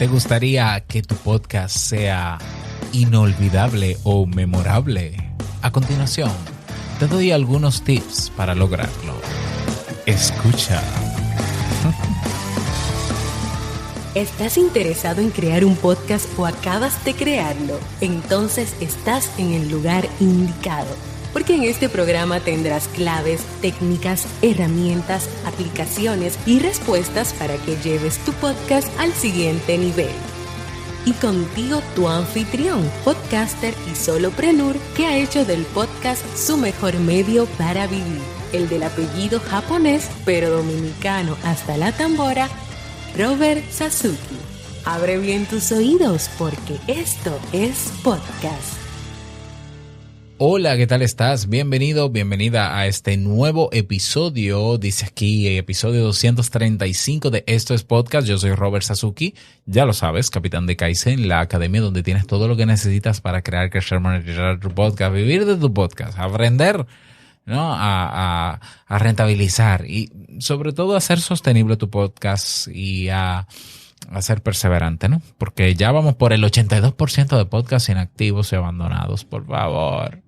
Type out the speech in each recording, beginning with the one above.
¿Te gustaría que tu podcast sea inolvidable o memorable? A continuación, te doy algunos tips para lograrlo. Escucha. ¿Estás interesado en crear un podcast o acabas de crearlo? Entonces estás en el lugar indicado, porque en este programa tendrás claves, técnicas, herramientas, aplicaciones y respuestas para que lleves tu podcast al siguiente nivel. Y contigo tu anfitrión, podcaster y solopreneur que ha hecho del podcast su mejor medio para vivir, el del apellido japonés pero dominicano hasta la tambora, Robert Sasuki. Abre bien tus oídos porque esto es podcast. Hola, ¿qué tal estás? Bienvenido, bienvenida a este nuevo episodio. Dice aquí, episodio 235 de Esto es Podcast. Yo soy Robert Sasuki, ya lo sabes, capitán de Kaizen, la academia donde tienes todo lo que necesitas para crear, crecer, monetizar tu podcast, vivir de tu podcast, aprender, ¿no? a rentabilizar y sobre todo a ser sostenible tu podcast y a ser perseverante, ¿no? Porque ya vamos por el 82% de podcasts inactivos y abandonados, por favor.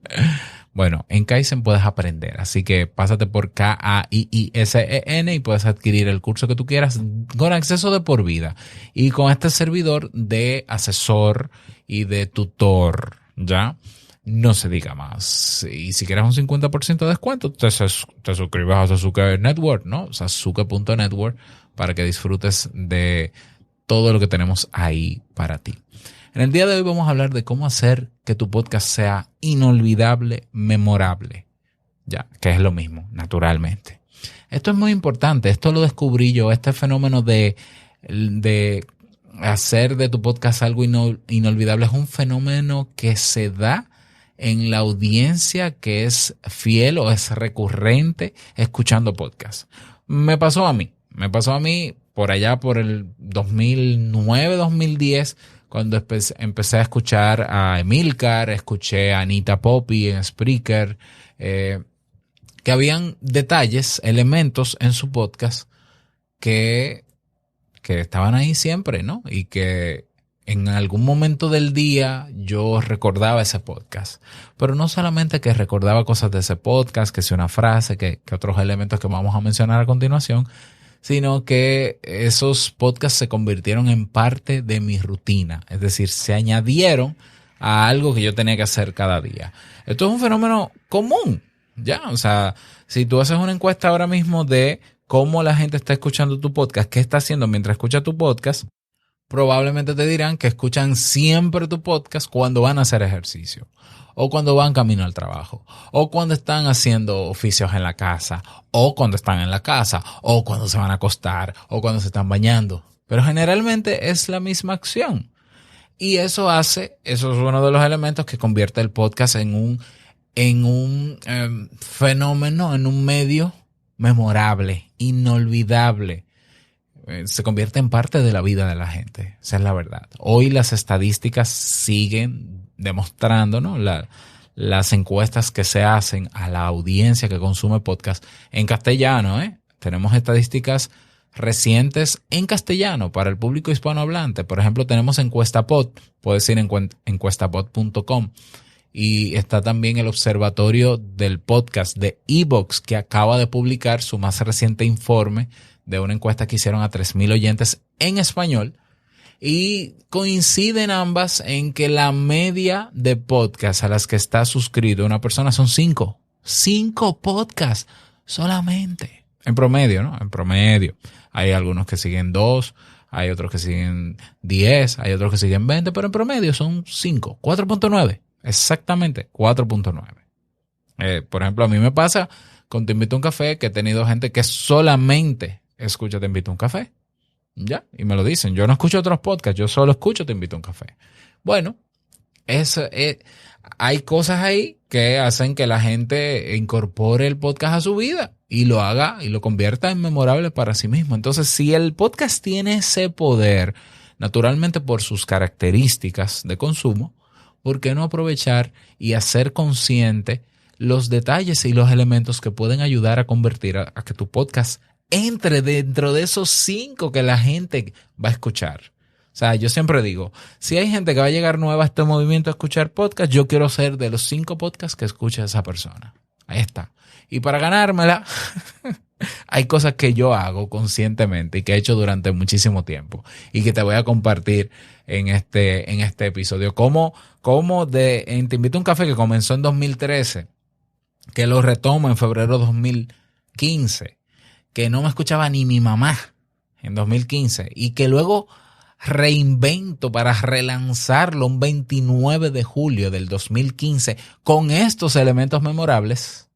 Bueno, en Kaizen puedes aprender, así que pásate por Kaizen y puedes adquirir el curso que tú quieras con acceso de por vida y con este servidor de asesor y de tutor, ¿ya? No se diga más. Y si quieres un 50% de descuento, te suscribes a Sasuke Network, ¿no? Sasuke.network para que disfrutes de todo lo que tenemos ahí para ti. En el día de hoy vamos a hablar de cómo hacer que tu podcast sea inolvidable, memorable. Ya, que es lo mismo, naturalmente. Esto es muy importante. Esto lo descubrí yo. Este fenómeno de hacer de tu podcast algo inolvidable es un fenómeno que se da en la audiencia que es fiel o es recurrente escuchando podcasts. Me pasó a mí por allá por el 2009, 2010, cuando empecé a escuchar a Emilcar, escuché a Anita Poppy en Spreaker, que habían detalles, elementos en su podcast que estaban ahí siempre, ¿no? Y que en algún momento del día yo recordaba ese podcast. Pero no solamente que recordaba cosas de ese podcast, que sea una frase, que otros elementos que vamos a mencionar a continuación, sino que esos podcasts se convirtieron en parte de mi rutina. Es decir, se añadieron a algo que yo tenía que hacer cada día. Esto es un fenómeno común, ¿ya? O sea, si tú haces una encuesta ahora mismo de cómo la gente está escuchando tu podcast, qué está haciendo mientras escucha tu podcast, probablemente te dirán que escuchan siempre tu podcast cuando van a hacer ejercicio, o cuando van camino al trabajo, o cuando están haciendo oficios en la casa, o cuando están en la casa, o cuando se van a acostar, o cuando se están bañando. Pero generalmente es la misma acción. Y eso es uno de los elementos que convierte el podcast en un fenómeno, en un medio memorable, inolvidable. Se convierte en parte de la vida de la gente. Esa es la verdad. Hoy las estadísticas siguen demostrando, ¿no? Las encuestas que se hacen a la audiencia que consume podcast en castellano, Tenemos estadísticas recientes en castellano para el público hispanohablante. Por ejemplo, tenemos EncuestaPod. Puedes ir en encuestapod.com. Y está también el observatorio del podcast de Evox, que acaba de publicar su más reciente informe de una encuesta que hicieron a 3,000 oyentes en español. Y coinciden ambas en que la media de podcasts a las que está suscrito una persona son 5. 5 podcasts solamente. En promedio, ¿no? En promedio. Hay algunos que siguen 2, hay otros que siguen 10, hay otros que siguen 20, pero en promedio son 5. 4.9. Exactamente, 4.9. Por ejemplo, a mí me pasa con Te Invito a un Café que he tenido gente que solamente escucha Te Invito a un Café. ¿Ya? Y me lo dicen. Yo no escucho otros podcasts, yo solo escucho Te Invito a un Café. Bueno, hay cosas ahí que hacen que la gente incorpore el podcast a su vida y lo haga y lo convierta en memorable para sí mismo. Entonces, si el podcast tiene ese poder, naturalmente por sus características de consumo, ¿por qué no aprovechar y hacer consciente los detalles y los elementos que pueden ayudar a convertir a que tu podcast entre dentro de esos 5 que la gente va a escuchar? O sea, yo siempre digo, si hay gente que va a llegar nueva a este movimiento a escuchar podcast, yo quiero ser de los 5 podcasts que escucha esa persona. Ahí está. Y para ganármela, hay cosas que yo hago conscientemente y que he hecho durante muchísimo tiempo y que te voy a compartir en este episodio. Como Te invito a un café que comenzó en 2013, que lo retomo en febrero de 2015, que no me escuchaba ni mi mamá en 2015 y que luego reinvento para relanzarlo un 29 de julio del 2015 con estos elementos memorables.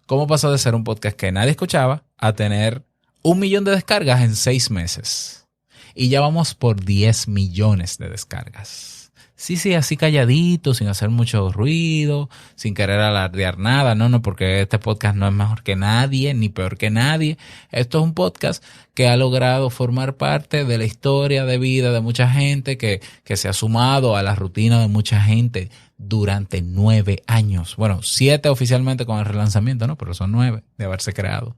¿Cómo pasó de ser un podcast que nadie escuchaba a tener 1 millón de descargas en 6 meses? Y ya vamos por 10 millones de descargas. Sí, así calladito, sin hacer mucho ruido, sin querer alardear nada. No, porque este podcast no es mejor que nadie, ni peor que nadie. Esto es un podcast que ha logrado formar parte de la historia de vida de mucha gente, que se ha sumado a la rutina de mucha gente durante 9 años. Bueno, 7 oficialmente con el relanzamiento, ¿no? Pero son 9 de haberse creado.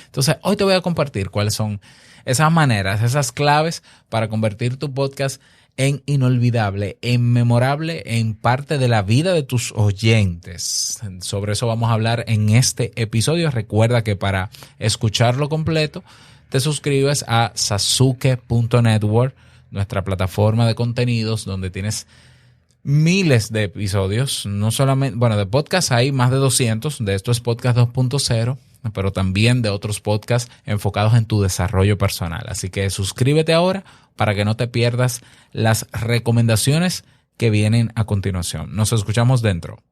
Entonces, hoy te voy a compartir cuáles son esas maneras, esas claves para convertir tu podcast en inolvidable, en memorable, en parte de la vida de tus oyentes. Sobre eso vamos a hablar en este episodio. Recuerda que para escucharlo completo, te suscribes a sasuke.network, nuestra plataforma de contenidos donde tienes miles de episodios, no solamente, bueno, de podcast hay más de 200, de esto es podcast 2.0, pero también de otros podcasts enfocados en tu desarrollo personal. Así que suscríbete ahora para que no te pierdas las recomendaciones que vienen a continuación. Nos escuchamos dentro.